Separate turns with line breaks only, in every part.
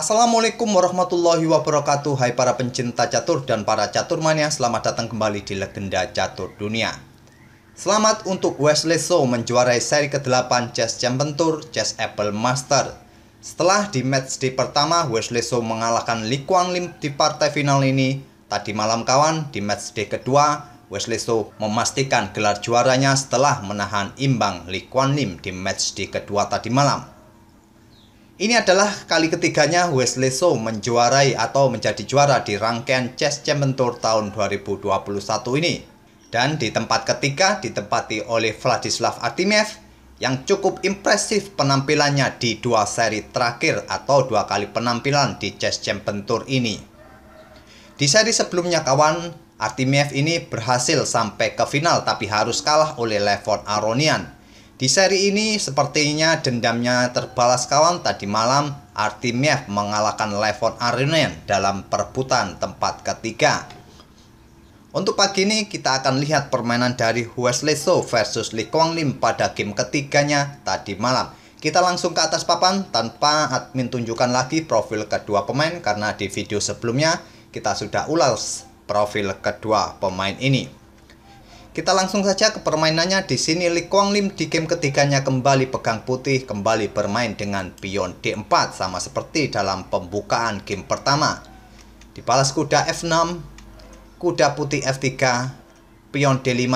Assalamualaikum warahmatullahi wabarakatuh. Hai para pencinta catur dan para caturmania, selamat datang kembali di Legenda Catur Dunia. Selamat untuk Wesley So menjuarai seri ke-8 Chess Champion Tour Chess Apple Master. Setelah di matchday pertama Wesley So mengalahkan Li Guanglim di partai final ini, tadi malam kawan di matchday kedua Wesley So memastikan gelar juaranya setelah menahan imbang Li Guanglim di matchday kedua tadi malam. Ini adalah kali ketiganya Wesley So menjuarai atau menjadi juara di rangkaian Chess Champion Tour tahun 2021 ini. Dan di tempat ketiga ditempati oleh Vladislav Artemiev yang cukup impresif penampilannya di dua seri terakhir atau dua kali penampilan di Chess Champion Tour ini. Di seri sebelumnya kawan, Artemiev ini berhasil sampai ke final tapi harus kalah oleh Levon Aronian. Di seri ini sepertinya dendamnya terbalas kawan. Tadi malam Artemiev mengalahkan Levon Aronian dalam perebutan tempat ketiga. Untuk pagi ini kita akan lihat permainan dari Wesley So versus Li Guanglim pada game ketiganya tadi malam. Kita langsung ke atas papan tanpa admin tunjukkan lagi profil kedua pemain karena di video sebelumnya kita sudah ulas profil kedua pemain ini. Kita langsung saja ke permainannya. Di sini Li Guanglim di game ketiganya kembali pegang putih, kembali bermain dengan pion D4 sama seperti dalam pembukaan game pertama. Dibalas kuda F6, kuda putih F3, pion D5,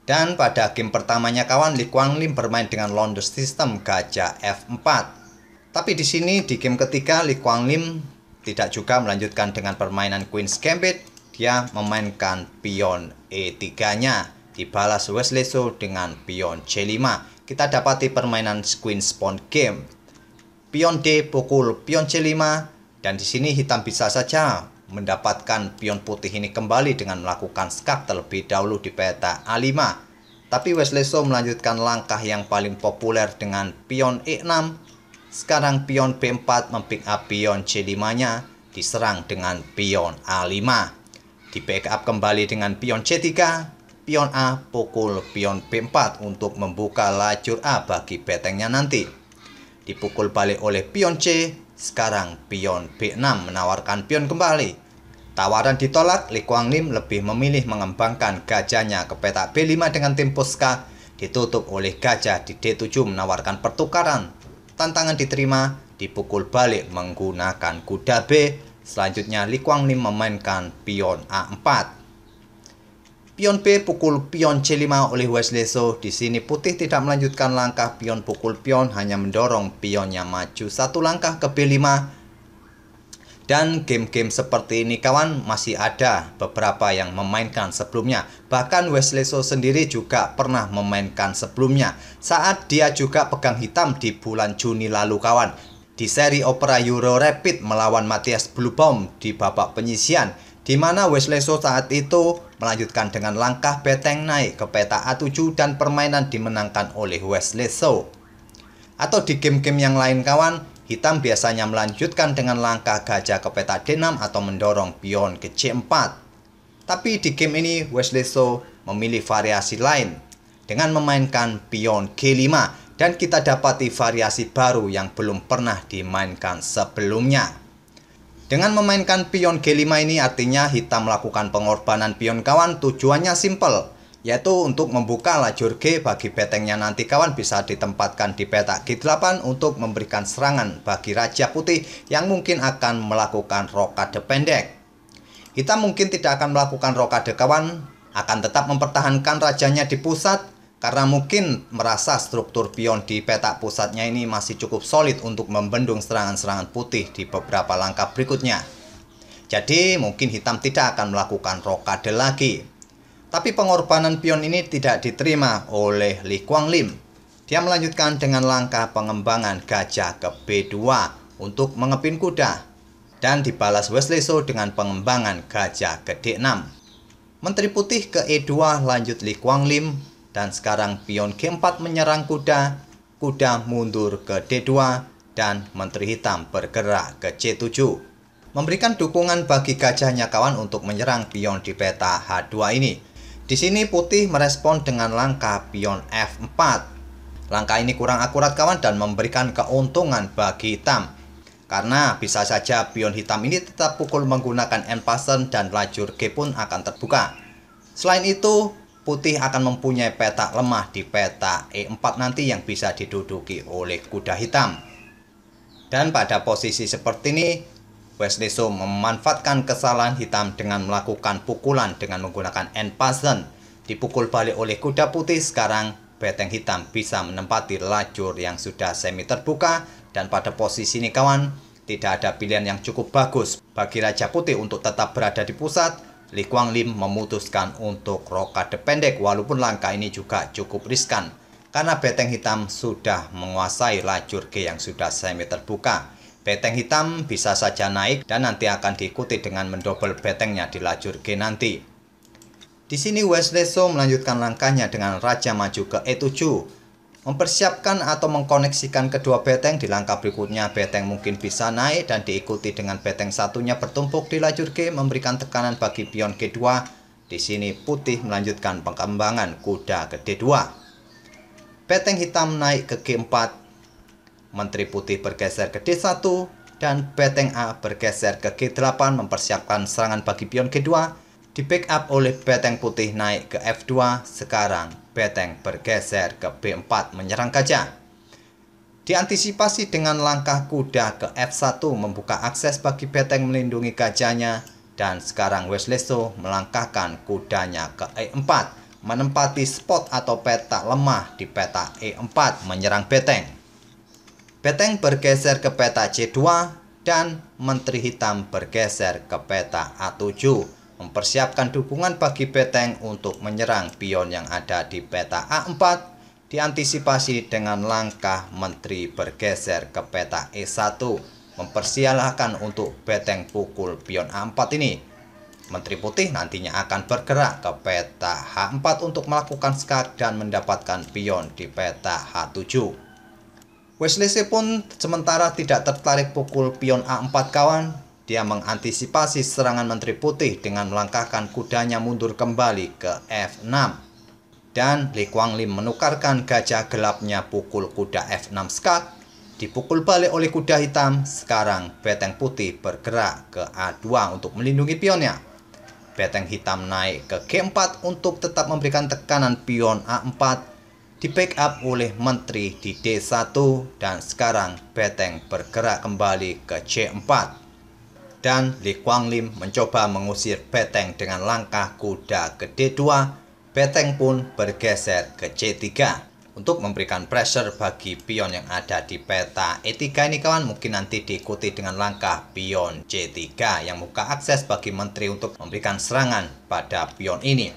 dan pada game pertamanya kawan Li Guanglim bermain dengan London System gajah F4. Tapi di sini di game ketiga Li Guanglim tidak juga melanjutkan dengan permainan Queen's Gambit. Dia memainkan pion E3-nya, dibalas Wesley So dengan pion C5. Kita dapati permainan Queen's Pawn game. Pion D pukul pion C5 dan di sini hitam bisa saja mendapatkan pion putih ini kembali dengan melakukan skak terlebih dahulu di peta A5. Tapi Wesley So melanjutkan langkah yang paling populer dengan pion E6. Sekarang pion B4 mempick up pion C5-nya, diserang dengan pion A5. Di backup kembali dengan pion C3, pion A pukul pion B4 untuk membuka lajur A bagi betengnya nanti. Dipukul balik oleh pion C, sekarang pion B6 menawarkan pion kembali. Tawaran ditolak, Li Guanglim lebih memilih mengembangkan gajahnya ke peta B5 dengan tempus K, ditutup oleh gajah di D7 menawarkan pertukaran. Tantangan diterima, dipukul balik menggunakan kuda B. Selanjutnya Li Guanglim memainkan pion A4. Pion B pukul pion C5 oleh Wesley So. Di sini putih tidak melanjutkan langkah pion pukul pion, hanya mendorong pionnya maju satu langkah ke B5. Dan game-game seperti ini kawan masih ada beberapa yang memainkan sebelumnya. Bahkan Wesley So sendiri juga pernah memainkan sebelumnya saat dia juga pegang hitam di bulan Juni lalu kawan. Di seri Opera Euro Rapid melawan Matthias Bluebaum di babak penyisian, di mana Wesley So saat itu melanjutkan dengan langkah beteng naik ke peta A7 dan permainan dimenangkan oleh Wesley So. Atau di game-game yang lain kawan, hitam biasanya melanjutkan dengan langkah gajah ke peta D6 atau mendorong pion ke C4. Tapi di game ini Wesley So memilih variasi lain dengan memainkan pion G5. Dan kita dapati variasi baru yang belum pernah dimainkan sebelumnya. Dengan memainkan pion G5 ini artinya hitam melakukan pengorbanan pion kawan. Tujuannya simpel, yaitu untuk membuka lajur G bagi betengnya nanti kawan bisa ditempatkan di peta G8 untuk memberikan serangan bagi raja putih yang mungkin akan melakukan rokade pendek. Hitam mungkin tidak akan melakukan rokade kawan, akan tetap mempertahankan rajanya di pusat. Karena mungkin merasa struktur pion di peta pusatnya ini masih cukup solid untuk membendung serangan-serangan putih di beberapa langkah berikutnya. Jadi mungkin hitam tidak akan melakukan rokade lagi. Tapi pengorbanan pion ini tidak diterima oleh Li Guanglim. Dia melanjutkan dengan langkah pengembangan gajah ke B2 untuk mengepin kuda. Dan dibalas Wesley So dengan pengembangan gajah ke D6. Menteri putih ke E2 lanjut Li Guanglim. Dan sekarang pion G4 menyerang kuda, kuda mundur ke D2, dan menteri hitam bergerak ke C7. Memberikan dukungan bagi gajahnya kawan untuk menyerang pion di peta H2 ini. Di sini putih merespon dengan langkah pion F4. Langkah ini kurang akurat kawan dan memberikan keuntungan bagi hitam. karena bisa saja pion hitam ini tetap pukul menggunakan end pattern dan lajur G pun akan terbuka. Selain itu, putih akan mempunyai peta lemah di peta E4 nanti yang bisa diduduki oleh kuda hitam. Dan pada posisi seperti ini, Wesley So memanfaatkan kesalahan hitam dengan melakukan pukulan dengan menggunakan end pattern. Dipukul balik oleh kuda putih, sekarang beteng hitam bisa menempati lajur yang sudah semi terbuka. Dan pada posisi ini kawan, tidak ada pilihan yang cukup bagus bagi Raja Putih untuk tetap berada di pusat. Lee Kwang Lim memutuskan untuk rokade pendek, walaupun langkah ini juga cukup riskan karena beteng hitam sudah menguasai lajur G yang sudah semi terbuka. Beteng hitam bisa saja naik dan nanti akan diikuti dengan mendobel betengnya di lajur G nanti. Di sini Wesley So melanjutkan langkahnya dengan raja maju ke E7. Mempersiapkan atau mengkoneksikan kedua beteng. Di langkah berikutnya beteng mungkin bisa naik dan diikuti dengan beteng satunya bertumpuk di lajur G memberikan tekanan bagi pion G2. Di sini putih melanjutkan pengembangan kuda ke D2. Beteng hitam naik ke G4. Menteri putih bergeser ke D1 dan beteng A bergeser ke G8 mempersiapkan serangan bagi pion G2. Di backup oleh beteng putih naik ke F2. Sekarang beteng bergeser ke B4 menyerang gajah. Diantisipasi dengan langkah kuda ke F1 membuka akses bagi beteng melindungi gajahnya. Dan sekarang Wesley So melangkahkan kudanya ke E4 menempati spot atau peta lemah di peta E4 menyerang beteng. Beteng bergeser ke peta C2 dan menteri hitam bergeser ke peta A7. Mempersiapkan dukungan bagi beteng untuk menyerang pion yang ada di peta A4. Diantisipasi dengan langkah menteri bergeser ke peta E1. Mempersilahkan untuk beteng pukul pion A4 ini. Menteri putih nantinya akan bergerak ke peta H4 untuk melakukan skak dan mendapatkan pion di peta H7. Wesley So pun sementara tidak tertarik pukul pion A4 kawan. Dia mengantisipasi serangan menteri putih dengan melangkahkan kudanya mundur kembali ke F6. Dan Lee Kwang Lim menukarkan gajah gelapnya pukul kuda F6 skak. Dipukul balik oleh kuda hitam. Sekarang beteng putih bergerak ke A2 untuk melindungi pionnya. Beteng hitam naik ke G4 untuk tetap memberikan tekanan pion A4. Di backup oleh menteri di D1 dan sekarang beteng bergerak kembali ke C4. Dan Lee Kwang Lim mencoba mengusir beteng dengan langkah kuda ke D2. Beteng pun bergeser ke C3 untuk memberikan pressure bagi pion yang ada di peta E3 ini kawan. Mungkin nanti diikuti dengan langkah pion C3 yang membuka akses bagi menteri untuk memberikan serangan pada pion ini.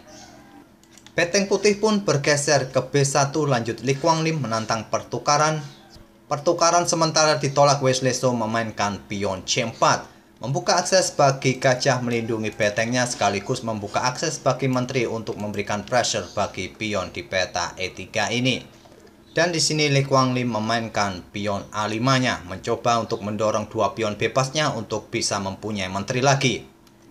Beteng putih pun bergeser ke B1. Lanjut Lee Kwang Lim menantang pertukaran. Pertukaran sementara ditolak. Wesley So memainkan pion C4. Membuka akses bagi gajah melindungi betengnya sekaligus membuka akses bagi menteri untuk memberikan pressure bagi pion di peta E3 ini. Dan di sini Lee Kwang Lim memainkan pion A5-nya, mencoba untuk mendorong dua pion bebasnya untuk bisa mempunyai menteri lagi.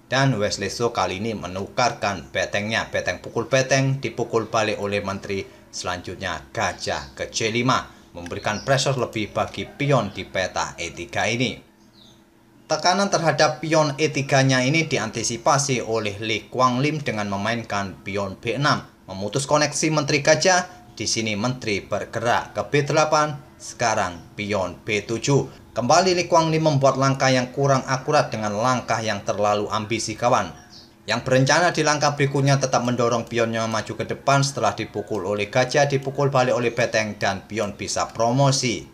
Dan Wesley So kali ini menukarkan betengnya, beteng pukul beteng dipukul balik oleh menteri. Selanjutnya gajah ke C5, memberikan pressure lebih bagi pion di peta E3 ini. Tekanan terhadap pion E3-nya ini diantisipasi oleh Lee Kwang Lim dengan memainkan pion B6, memutus koneksi menteri gajah. Di sini menteri bergerak ke B8, sekarang pion B7. Kembali Lee Kwang Lim membuat langkah yang kurang akurat dengan langkah yang terlalu ambisi kawan. Yang berencana di langkah berikutnya tetap mendorong pionnya maju ke depan. Setelah dipukul oleh gajah, dipukul balik oleh beteng dan pion bisa promosi.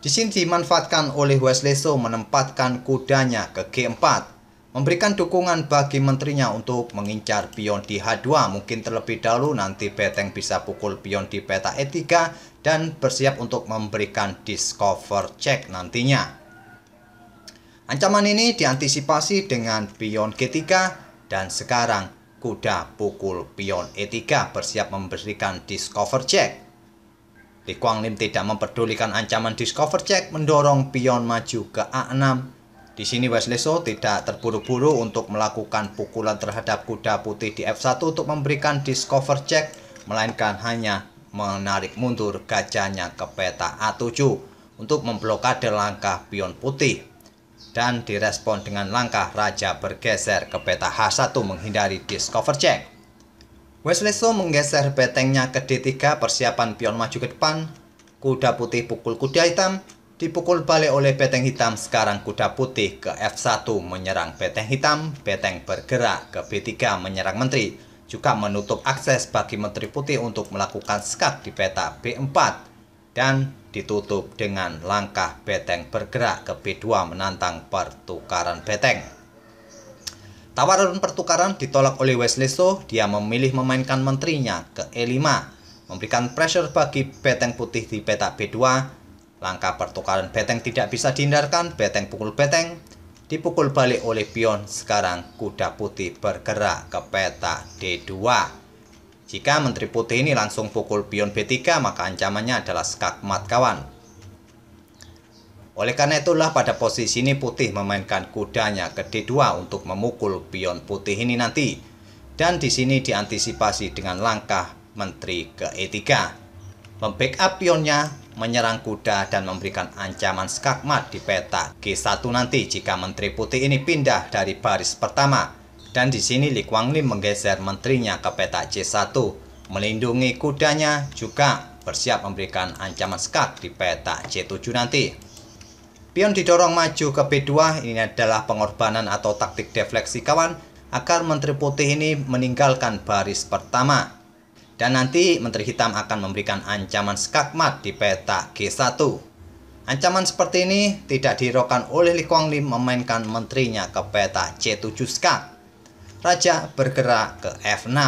Di sini dimanfaatkan oleh Wesley So menempatkan kudanya ke G4, memberikan dukungan bagi menterinya untuk mengincar pion di H2. Mungkin terlebih dahulu nanti beteng bisa pukul pion di peta E3 dan bersiap untuk memberikan discover check nantinya. Ancaman ini diantisipasi dengan pion G3 dan sekarang kuda pukul pion E3 bersiap memberikan discover check. Lee Kwang Lim tidak memperdulikan ancaman discover check, mendorong pion maju ke A6. Di sini Wesley So tidak terburu-buru untuk melakukan pukulan terhadap kuda putih di F1 untuk memberikan discover check, melainkan hanya menarik mundur gajahnya ke peta A7 untuk memblokade langkah pion putih. Dan direspon dengan langkah raja bergeser ke peta H1 menghindari discover check. Wesley So menggeser betengnya ke D3, persiapan pion maju ke depan. Kuda putih pukul kuda hitam, dipukul balik oleh beteng hitam. Sekarang kuda putih ke F1 menyerang beteng hitam, beteng bergerak ke B3 menyerang menteri. Juga menutup akses bagi menteri putih untuk melakukan skak di peta B4. Dan ditutup dengan langkah beteng bergerak ke B2 menantang pertukaran beteng. Tawaran pertukaran ditolak oleh Wesley So. Dia memilih memainkan menterinya ke E5, memberikan pressure bagi beteng putih di peta B2. Langkah pertukaran beteng tidak bisa dihindarkan, beteng pukul beteng, dipukul balik oleh pion. Sekarang kuda putih bergerak ke peta D2. Jika menteri putih ini langsung pukul pion B3, maka ancamannya adalah skakmat kawan. Oleh karena itulah pada posisi ini putih memainkan kudanya ke D2 untuk memukul pion putih ini nanti. Dan di sini diantisipasi dengan langkah menteri ke E3. Membackup pionnya, menyerang kuda dan memberikan ancaman skakmat di peta G1 nanti jika menteri putih ini pindah dari baris pertama. Dan di sini Lee Kwang Lim menggeser menterinya ke peta C1, melindungi kudanya, juga bersiap memberikan ancaman skak di peta C7 nanti. Pion didorong maju ke B2, ini adalah pengorbanan atau taktik defleksi kawan, agar menteri putih ini meninggalkan baris pertama. Dan nanti menteri hitam akan memberikan ancaman skakmat di peta G1. Ancaman seperti ini tidak dihiraukan oleh Lee Kwang Lim memainkan menterinya ke peta C7 skak. Raja bergerak ke F6.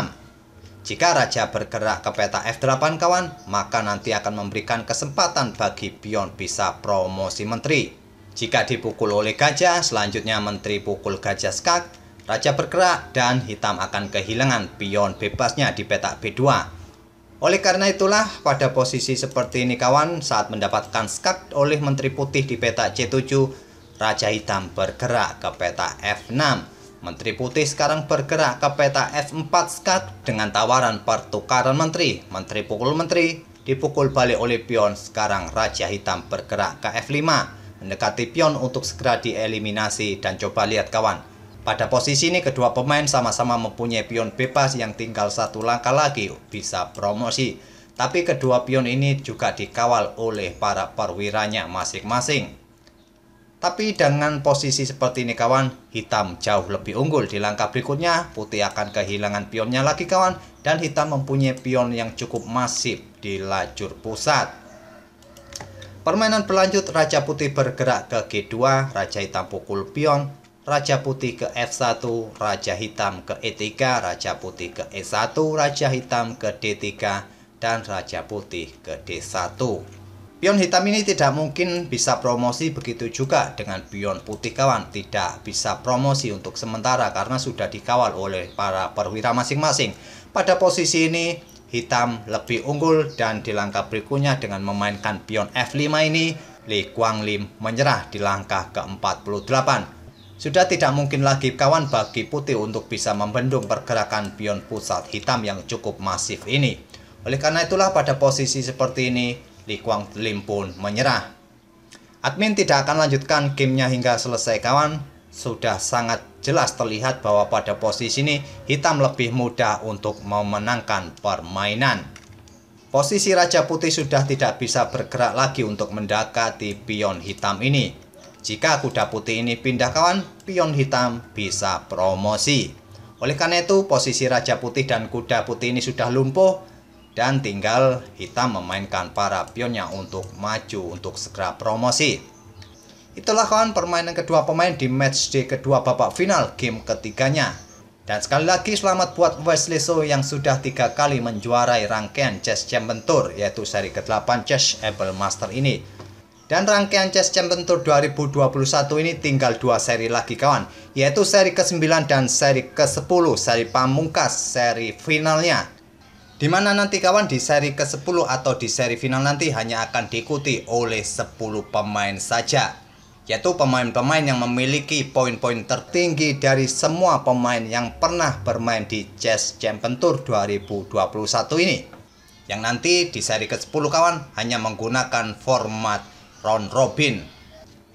Jika raja bergerak ke peta F8 kawan, maka nanti akan memberikan kesempatan bagi pion bisa promosi menteri. Jika dipukul oleh gajah, selanjutnya menteri pukul gajah skak, raja bergerak dan hitam akan kehilangan pion bebasnya di peta B2. Oleh karena itulah pada posisi seperti ini kawan, saat mendapatkan skak oleh menteri putih di peta C7, raja hitam bergerak ke peta F6. Menteri putih sekarang bergerak ke peta F4 skak dengan tawaran pertukaran menteri. Menteri pukul menteri, dipukul balik oleh pion. Sekarang raja hitam bergerak ke F5, mendekati pion untuk segera dieliminasi. Dan coba lihat kawan, pada posisi ini kedua pemain sama-sama mempunyai pion bebas yang tinggal satu langkah lagi bisa promosi. Tapi kedua pion ini juga dikawal oleh para perwiranya masing-masing. Tapi dengan posisi seperti ini kawan, hitam jauh lebih unggul. Di langkah berikutnya, putih akan kehilangan pionnya lagi kawan. Dan hitam mempunyai pion yang cukup masif di lajur pusat. Permainan berlanjut, raja putih bergerak ke G2, raja hitam pukul pion. Raja putih ke F1, raja hitam ke E3, raja putih ke E1, raja hitam ke D3, dan raja putih ke D1. Pion hitam ini tidak mungkin bisa promosi, begitu juga dengan pion putih kawan. Tidak bisa promosi untuk sementara karena sudah dikawal oleh para perwira masing-masing. Pada posisi ini hitam lebih unggul dan di langkah berikutnya dengan memainkan pion F5 ini, Lee Kwang Lim menyerah di langkah ke-48. Sudah tidak mungkin lagi kawan bagi putih untuk bisa membendung pergerakan pion pusat hitam yang cukup masif ini. Oleh karena itulah pada posisi seperti ini, Lee Kwang Lim pun menyerah. Admin tidak akan lanjutkan gamenya hingga selesai kawan. Sudah sangat jelas terlihat bahwa pada posisi ini hitam lebih mudah untuk memenangkan permainan. Posisi raja putih sudah tidak bisa bergerak lagi untuk mendekati pion hitam ini. Jika kuda putih ini pindah kawan, pion hitam bisa promosi. Oleh karena itu posisi raja putih dan kuda putih ini sudah lumpuh. Dan tinggal hitam memainkan para pionnya untuk maju untuk segera promosi. Itulah kawan permainan kedua pemain di match day kedua babak final game ketiganya. Dan sekali lagi selamat buat Wesley So yang sudah 3 kali menjuarai rangkaian Chess Champion Tour, yaitu seri ke-8 Chess Able Master ini. Dan rangkaian Chess Champion Tour 2021 ini tinggal 2 seri lagi kawan, yaitu seri ke-9 dan seri ke-10, seri pamungkas, seri finalnya. Dimana nanti kawan di seri ke-10 atau di seri final nanti hanya akan diikuti oleh 10 pemain saja, yaitu pemain-pemain yang memiliki poin-poin tertinggi dari semua pemain yang pernah bermain di Chess Champion Tour 2021 ini. Yang nanti di seri ke-10 kawan hanya menggunakan format round robin.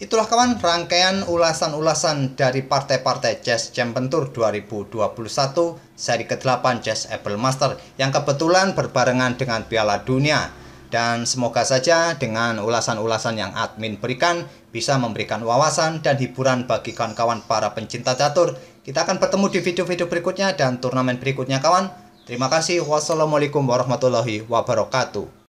Itulah kawan rangkaian ulasan-ulasan dari partai-partai Chess Champion Tour 2021 seri ke-8 Chess Apple Master yang kebetulan berbarengan dengan Piala Dunia. Dan semoga saja dengan ulasan-ulasan yang admin berikan bisa memberikan wawasan dan hiburan bagi kawan-kawan para pencinta catur. Kita akan bertemu di video-video berikutnya dan turnamen berikutnya kawan. Terima kasih. Wassalamualaikum warahmatullahi wabarakatuh.